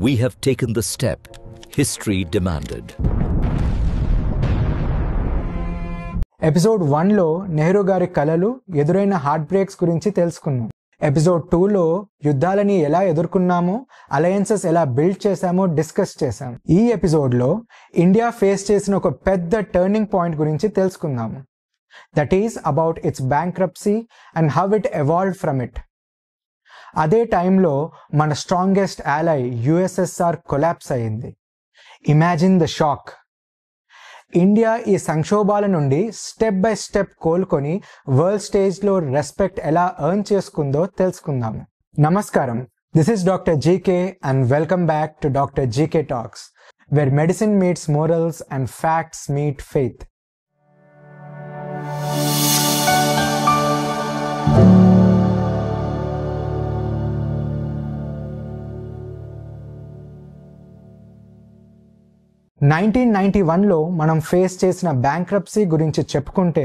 we have taken the step history demanded. Episode 1లో నెహ్రూ గారి కలలు ఎదురైన హార్ట్ బ్రేక్స్ గురించి తెలుసుకున్నాం. ఎపిసోడ్ 2లో యుద్ధాలని ఎలా ఎదుర్కొన్నామో, అలయన్సెస్ ఎలా బిల్డ్ చేశామో డిస్కస్ చేశాం. ఈ ఎపిసోడ్లో ఇండియా ఫేస్ చేసిన ఒక పెద్ద టర్నింగ్ పాయింట్ గురించి తెలుసుకుందాము. That is about its bankruptcy and how it evolved from it. అదే టైంలో మన స్ట్రాంగెస్ట్ ఆలై యుఎస్ఎస్ఆర్ కొలాప్స్ అయింది. Imagine the shock. ఇండియా ఈ సంక్షోభాల నుండి స్టెప్ బై స్టెప్ కోలుకొని వరల్డ్ స్టేజ్లో రెస్పెక్ట్ ఎలా ఎర్న్ చేసుకుందో తెలుసుకుందాము. నమస్కారం, this is doctor GK and welcome back to doctor GK talks, where medicine meets morals and facts meet faith. Nineteen 1991లో మనం ఫేస్ చేసిన బ్యాంక్రప్సీ గురించి చెప్పుకుంటే,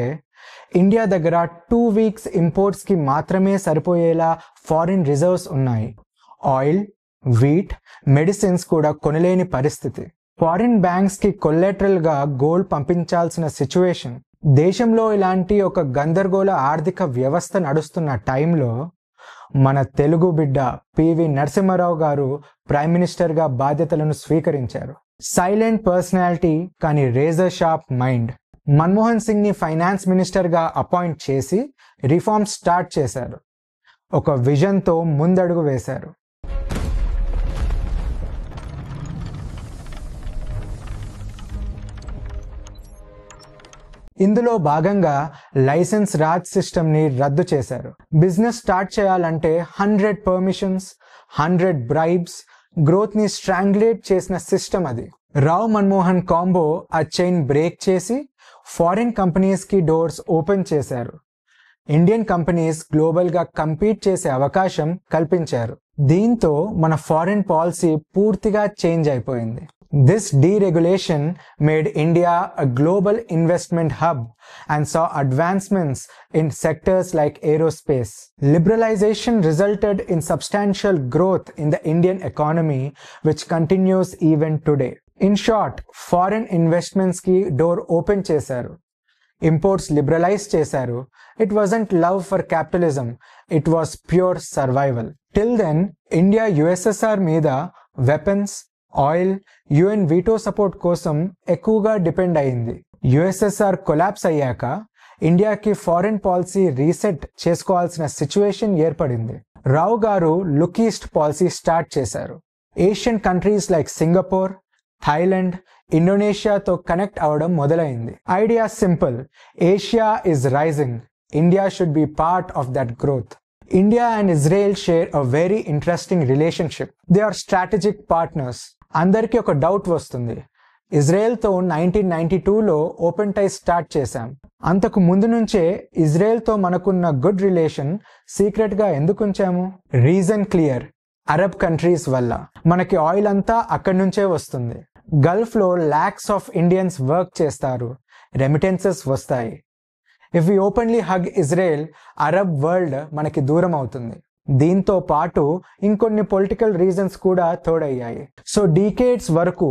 ఇండియా దగ్గర 2 weeks ఇంపోర్ట్స్కి మాత్రమే సరిపోయేలా ఫారిన్ రిజర్వ్స్ ఉన్నాయి. ఆయిల్, వీట్, మెడిసిన్స్ కూడా కొనలేని పరిస్థితి. ఫారిన్ బ్యాంక్స్కి కొల్లెటరల్గా గోల్డ్ పంపించాల్సిన సిచ్యువేషన్. దేశంలో ఇలాంటి ఒక గందరగోళ ఆర్థిక వ్యవస్థ నడుస్తున్న టైంలో మన తెలుగు బిడ్డ పివి నరసింహారావు గారు ప్రైమ్ మినిస్టర్గా బాధ్యతలను స్వీకరించారు. సైలెంట్ పర్సనాలిటీ కానీ razor sharp mind. Manmohan Singh ని ఫైనాన్స్ మినిస్టర్గా అపాయింట్ చేసి రిఫార్మ్స్ స్టార్ట్ చేశారు. ఒక విజన్తో ముందడుగు వేశారు. ఇందులో భాగంగా లైసెన్స్ రాజ్ సిస్టమ్ని రద్దు చేశారు. బిజినెస్ స్టార్ట్ చేయాలంటే 100 పర్మిషన్స్, 100 బ్రైబ్స్, గ్రోత్ ని స్ట్రాంగ్యులేట్ చేసిన సిస్టమ్ అది. రావ్ మన్మోహన్ కాంబో ఆ చైన్ బ్రేక్ చేసి ఫారిన్ కంపెనీస్ కి డోర్స్ ఓపెన్ చేశారు. ఇండియన్ కంపెనీస్ గ్లోబల్ గా కంపీట్ చేసే అవకాశం కల్పించారు. దీంతో మన ఫారిన్ పాలసీ పూర్తిగా చేంజ్ అయిపోయింది. This deregulation made India a global investment hub and saw advancements in sectors like aerospace. Liberalization resulted in substantial growth in the Indian economy, which continues even today. In short, foreign investments ki door open chesaru. Imports liberalize chesaru. It wasn't love for capitalism. It was pure survival. Till then, India USSR మీద weapons, oil, UN veto support కోసం ఎక్కువగా depend అయింది. USSR collapse అయ్యాక ఇండియాకి foreign policy reset చేసుకోవాల్సిన situation ఏర్పడింది. రావు గారు look east policy start చేశారు. Asian countries like Singapore, Thailand, ఇండోనేషియాతో కనెక్ట్ అవడం మొదలైంది. Idea simple, Asia is rising, India should be part of that growth. India and Israel share a very interesting relationship. They are strategic partners. అందరికీ ఒక doubt వస్తుంది, ఇజ్రాయెల్తో 1992లో open టైస్ start చేశాం. అంతకు ముందు నుంచే ఇజ్రాయెల్తో మనకున్న గుడ్ రిలేషన్ సీక్రెట్గా ఎందుకు ఉంచాము? రీజన్ క్లియర్, అరబ్ కంట్రీస్ వల్ల. మనకి ఆయిల్ అంతా అక్కడి నుంచే వస్తుంది. గల్ఫ్లో లాక్స్ ఆఫ్ ఇండియన్స్ వర్క్ చేస్తారు, రెమిటెన్సెస్ వస్తాయి. If we openly hug Israel, Arab world మనకి దూరం అవుతుంది. దీంతో పాటు ఇంకొన్ని పొలిటికల్ రీజన్స్ కూడా తోడయ్యాయి. సో డీకేడ్స్ వరకు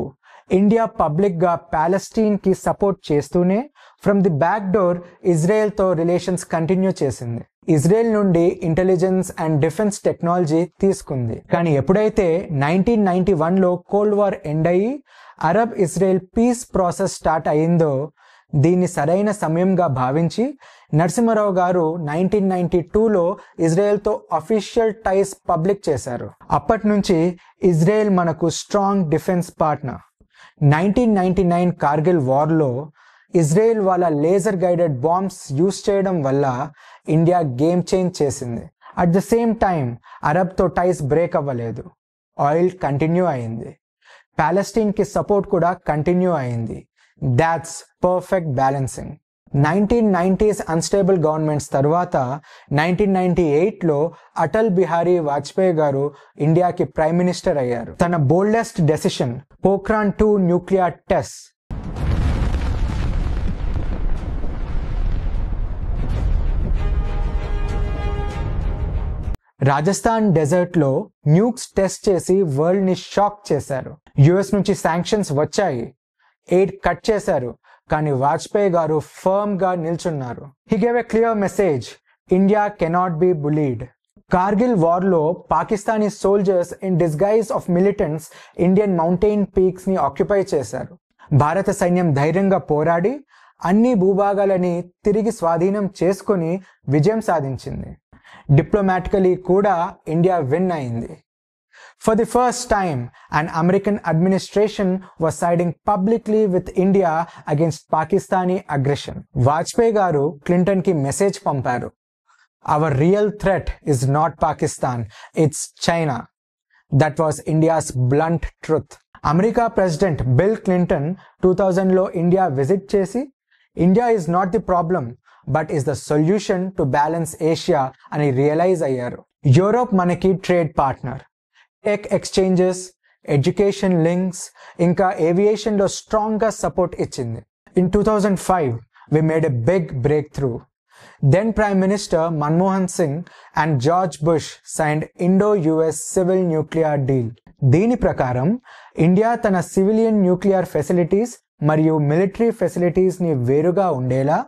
ఇండియా పబ్లిక్గా ప్యాలెస్టీన్కి సపోర్ట్ చేస్తూనే ఫ్రమ్ ది బ్యాక్ డోర్ ఇజ్రాయెల్తో రిలేషన్స్ కంటిన్యూ చేసింది. ఇజ్రాయెల్ నుండి ఇంటెలిజెన్స్ అండ్ డిఫెన్స్ టెక్నాలజీ తీసుకుంది. కానీ ఎప్పుడైతే 1991లో కోల్డ్ వార్ ఎండ్ అయ్యి Arab Israel peace process start అయ్యిందో, దీన్ని సరైన సమయంగా భావించి నరసింహారావు గారు 1992లో ఇజ్రాయెల్తో అఫీషియల్ టైస్ పబ్లిక్ చేశారు. అప్పటి నుంచి ఇజ్రాయెల్ మనకు స్ట్రాంగ్ డిఫెన్స్ పార్ట్నర్. 1999 కార్గిల్ వార్లో ఇజ్రాయెల్ వాళ్ళ లేజర్ గైడెడ్ బాంబ్స్ యూజ్ చేయడం వల్ల ఇండియా గేమ్ చేంజ్ చేసింది. అట్ ద సేమ్ టైం అరబ్తో టైస్ బ్రేక్ అవ్వలేదు. ఆయిల్ కంటిన్యూ అయింది. ప్యాలెస్టీన్కి సపోర్ట్ కూడా కంటిన్యూ అయింది. That's perfect balancing. 1990s unstable governments తర్వాత 1998లో అటల్ బిహారీ వాజ్పేయి గారు ఇండియాకి ప్రైమ్ మినిస్టర్ అయ్యారు. తన boldest decision Pokhran 2 nuclear test. Rajasthan desert లో న్యూక్స్ టెస్ట్ చేసి వరల్డ్ ని షాక్ చేశారు. యుఎస్ నుంచి శాంక్షన్స్ వచ్చాయి, ఎయిడ్ కట్ చేశారు, కానీ వాజ్పేయి గారు ఫర్మ్ గా నిల్చున్నారు. He gave a clear message, India cannot be bullied. Kargil war లో Pakistani soldiers in disguise of militants Indian mountain peaks ని ఆక్యుపై చేశారు. భారత సైన్యం ధైర్యంగా పోరాడి అన్ని భూభాగాలని తిరిగి స్వాధీనం చేసుకుని విజయం సాధించింది. డిప్లొమాటికలీ కూడా ఇండియా విన్ అయింది. For the first time, an American administration was siding publicly with India against Pakistani aggression. Vajpayee garu Clinton ki message పంపారు. Our real threat is not Pakistan, it's China. That was India's blunt truth. America President Bill Clinton 2000లో India visit చేసి India is not the problem, but is the solution to balance Asia అని realise అయ్యారు. Europe మనకి trade partner, tech exchanges, education links, ఇంకా ఏవియేషన్లో స్ట్రాంగ్గా support ఇచ్చింది. In 2005 we made a big breakthrough. Then Prime Minister Manmohan Singh and George Bush signed Indo-US Civil Nuclear Deal. దీని ప్రకారం India తన civilian nuclear facilities మరియు military facilities ని వేరుగా ఉండేలా,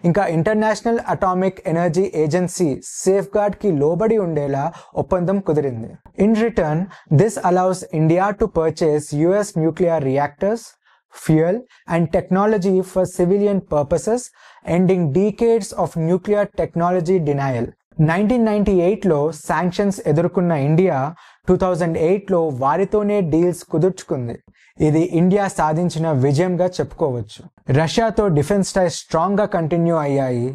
ఇంకా international atomic energy agency safeguard కి లోబడి ఉండేలా ఒప్పందం కుదిరింది. In return this allows India to purchase US nuclear reactors, fuel and technology for civilian purposes, ending decades of nuclear technology denial. 1998లో శాంక్షన్స్ ఎదుర్కొన్న ఇండియా 2008లో వారితోనే డీల్స్ కుదుర్చుకుంది. ఇది ఇండియా సాధించిన విజయంగా చెప్పుకోవచ్చు. రష్యాతో డిఫెన్స్ టైస్ స్ట్రాంగ్గా కంటిన్యూ అయ్యాయి.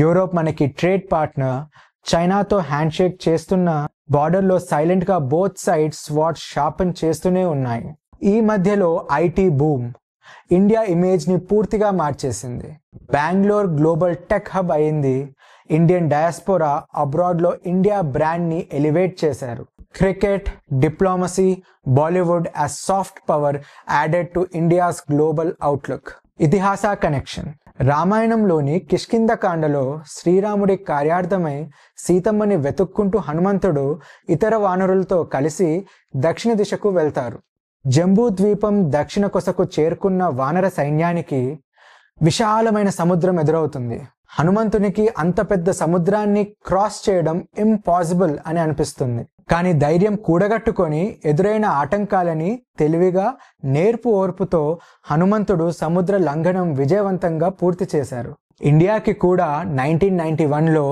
యూరోప్ మనకి ట్రేడ్ పార్ట్నర్, చైనాతో హ్యాండ్ షేక్ చేస్తున్న, బార్డర్లో సైలెంట్గా బోత్ సైడ్స్ స్వాట్ షార్పన్ చేస్తూనే ఉన్నాయి. ఈ మధ్యలో ఐటీ బూమ్ ఇండియా ఇమేజ్ ని పూర్తిగా మార్చేసింది. బెంగళూరు గ్లోబల్ టెక్ హబ్ అయింది. ఇండియన్ డయాస్పోరా అబ్రాడ్ లో ఇండియా బ్రాండ్ ని ఎలివేట్ చేశారు. Cricket, diplomacy, Bollywood as soft power added to India's global outlook. ఇతిహాస కనెక్షన్. రామాయణంలోని కిష్కింద కాండలో శ్రీరాముడి కార్యార్థమై సీతమ్మని వెతుక్కుంటూ హనుమంతుడు ఇతర వానరులతో కలిసి దక్షిణ దిశకు వెళ్తారు. జంబూ ద్వీపం దక్షిణ కొసకు చేరుకున్న వానర సైన్యానికి విశాలమైన సముద్రం ఎదురవుతుంది. హనుమంతునికి అంత పెద్ద సముద్రాన్ని క్రాస్ చేయడం ఇంపాసిబుల్ అని అనిపిస్తుంది. కానీ ధైర్యం కూడగట్టుకొని ఎదురైన ఆటంకాలని తెలివిగా, నేర్పు ఓర్పుతో హనుమంతుడు సముద్ర లంఘనం విజయవంతంగా పూర్తి చేశారు. ఇండియాకి కూడా 1991లో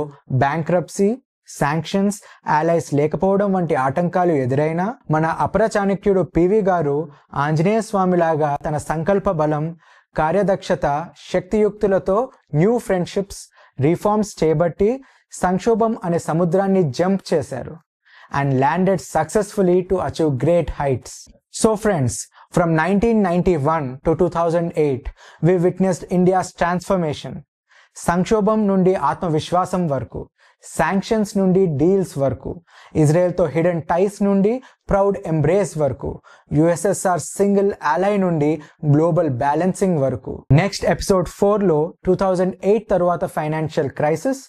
బ్యాంక్రప్సీ, శాంక్షన్స్, allies లేకపోవడం వంటి ఆటంకాలు ఎదురైనా మన అపర చాణక్యుడు పివి గారు ఆంజనేయ స్వామిలాగా తన సంకల్ప బలం, కార్యదక్షత, శక్తియుక్తులతో న్యూ ఫ్రెండ్షిప్స్, రిఫార్మ్స్ చేపట్టి సంక్షోభం అనే సముద్రాన్ని జంప్ చేశారు and landed successfully to achieve great heights. So friends, from 1991 to 2008, we witnessed India's transformation. సంక్షోభం నుండి ఆత్మవిశ్వాసం వరకు, శాంక్షన్స్ నుండి డీల్స్ వరకు, ఇజ్రాయెల్తో హిడెన్ టైస్ నుండి ప్రౌడ్ ఎంబ్రేస్ వరకు, యుఎస్ఎస్ఆర్ సింగిల్ అలై నుండి గ్లోబల్ బ్యాలెన్సింగ్ వరకు. నెక్స్ట్ ఎపిసోడ్ 4లో 2008 తరువాత financial crisis,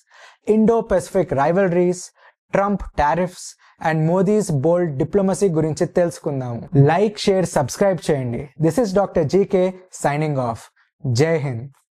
Indo Pacific rivalries, Trump tariffs and Modi's bold diplomacy గురించి తెలుసుకుందాము. లైక్, షేర్, సబ్స్క్రైబ్ చేయండి. This is doctor GK signing off. జై హింద్.